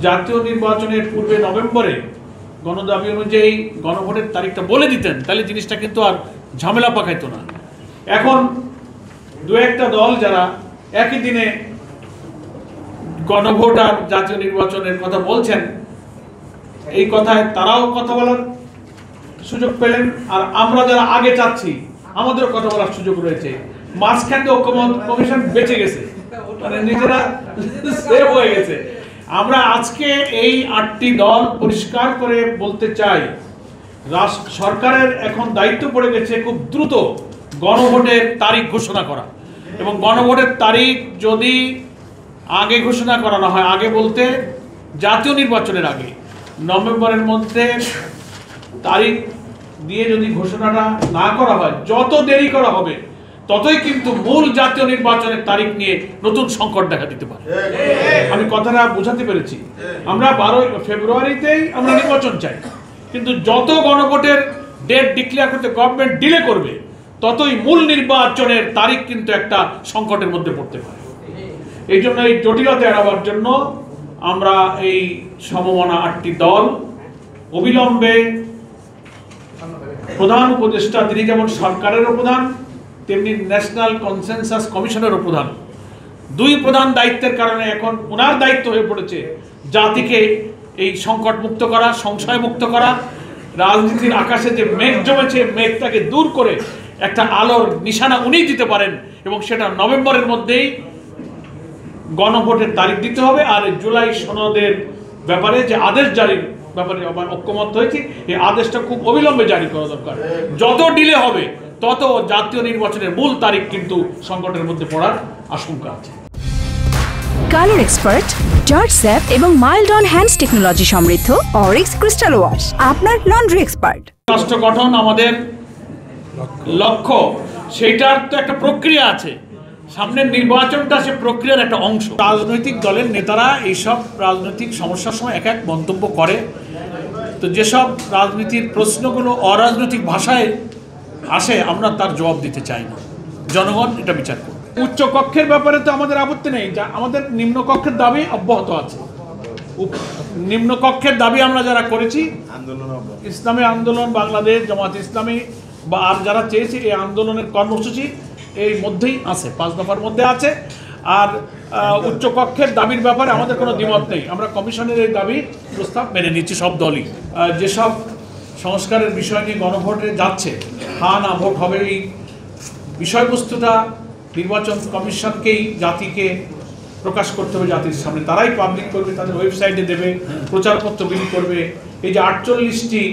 জাতীয় নির্বাচনের পূর্বে নভেম্বরে গণদাবি অনুযায়ী গণভোটের তারিখটা বলে দিতেন, তাহলে জিনিসটা কিন্তু আর ঝামেলা পাকাইতো না। এখন দু একটা দল যারা একই দিনে গণভোট আর জাতীয় নির্বাচনের কথা বলছেন, এই কথায় তারাও কথা বলার সুযোগ পেলেন, আর আমরা যারা আগে চাচ্ছি আমাদেরও কথা বলার সুযোগ রয়েছে। মাঝখানে ঐক্যমত্য কমিশন বেঁচে গেছে, মানে নিজেরা সেভ হয়ে গেছে। আমরা আজকে এই 8টি দল পরিষ্কার করে বলতে চাই, সরকারের এখন দায়িত্ব পড়ে গেছে খুব দ্রুত গণভোটের তারিখ ঘোষণা করা, এবং গণভোটের তারিখ যদি আগে ঘোষণা করানো হয়, আগে বলতে জাতীয় নির্বাচনের আগে নভেম্বরের মধ্যে তারিখ দিয়ে যদি ঘোষণাটা না করা হয়, যত দেরি করা হবে ততই কিন্তু মূল জাতীয় নির্বাচনের তারিখ নিয়ে নতুন সংকট দেখা দিতে পারে। আমি কথাটা বোঝাতে পেরেছি। আমরা 12 ফেব্রুয়ারিতেই আমরা নির্বাচন চাই, কিন্তু যত গণভোটের ডেট ডিক্লেয়ার করতে গভর্নমেন্ট ডিলে করবে, ততই মূল নির্বাচনের তারিখ কিন্তু একটা সংকটের মধ্যে পড়তে পারে। এই জন্য এই জটিলতা এড়াবার জন্য আমরা এই সমমনা 8টি দল অবিলম্বে প্রধান উপদেষ্টা, তিনি যেমন সরকারেরও প্রধান তেমনি ন্যাশনাল কনসেনসাস কমিশনেরও প্রধান, দুই প্রধান দায়িত্বের কারণে এখন ওনার দায়িত্ব হয়ে পড়েছে জাতিকে এই সংকট মুক্ত করা, সংশয় মুক্ত করা, রাজনীতির আকাশে যে মেঘ জমেছে মেঘটাকে দূর করে একটা আলোর নিশানা উনিই দিতে পারেন, এবং সেটা নভেম্বরের মধ্যেই গণভোটের তারিখ দিতে হবে। আর জুলাই সনদের ব্যাপারে যে আদেশ জারির ব্যাপারে আমার ঐক্যমত হয়েছে, এই আদেশটা খুব অবিলম্বে জারি করা দরকার। যত ডিলে হবে তত জাতীয় নির্বাচনের মূল তারিখ কিন্তু সংকটের মধ্যে পড়ার আশঙ্কা আছে। কালার এক্সপার্ট, জর্জ স্যাপ এবং মাইল্ড অন হ্যান্ডস টেকনোলজি সমৃদ্ধ অরিক্স ক্রিস্টাল ওয়াশ আপনার লন্ড্রি এক্সপার্ট। রাষ্ট্র গঠন আমাদের লক্ষ্য, সেটার তো একটা প্রক্রিয়া আছে, সামনের নির্বাচনটা সে প্রক্রিয়ার একটা অংশ। রাজনৈতিক দলের নেতারা এইসব রাজনৈতিক সমস্যার সময় এক এক মন্তব্য করে, তো যেসব রাজনীতির প্রশ্নগুলো অরাজনৈতিক ভাষায় আসে আমরা তার জবাব দিতে চাই না, জনগণ এটা বিচার করবে। উচ্চ কক্ষের ব্যাপারে তো আমাদের আপত্তি নেই, যা আমাদের নিম্ন কক্ষের দাবি অব্যাহত আছে। নিম্ন কক্ষের দাবি আমরা যারা করেছি, ইসলামী আন্দোলন বাংলাদেশ, জামাত ইসলামী বা আর যারা চেয়েছে, এই আন্দোলনের কর্মসূচি এই মধ্যেই আছে, 5 দফার মধ্যে আছে। আর উচ্চ কক্ষের দাবির ব্যাপারে আমাদের কোনো দ্বিমত নেই, আমরা কমিশনের এই দাবি প্রস্তাব মেনে নিচ্ছি সব দলই। যেসব সংস্কারের বিষয় নিয়ে গণভোটে যাচ্ছে, হা না ভোট হবে, এই বিষয়বস্তুটা নির্বাচন কমিশনকেই জাতিকে প্রকাশ করতে হবে, জাতির সামনে তারাই পাবলিক করবে, তাদের ওয়েবসাইটে দেবে, প্রচারপত্র বিলি করবে। এই যে 48টি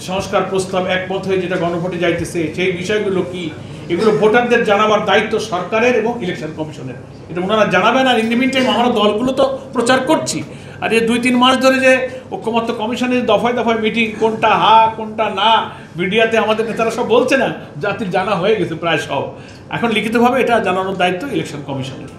সংস্কার প্রস্তাব একমত হয়ে যেটা গণভোটে যাইতেছে, সেই বিষয়গুলো কি, এগুলো ভোটারদের জানাবার দায়িত্ব সরকারের এবং ইলেকশন কমিশনের, এটা ওনারা জানাবেন। আর ইন দ্য মিন টাইম আমরা দলগুলো তো প্রচার করছি। আর এই 2-3 মাস ধরে যে ঐক্যমত্য কমিশনের দফায় দফায় মিটিং, কোনটা হা কোনটা না, মিডিয়াতে আমাদের নেতারা সব বলছে না, জাতির জানা হয়ে গেছে প্রায় সব। এখন লিখিতভাবে এটা জানানোর দায়িত্ব ইলেকশন কমিশনের।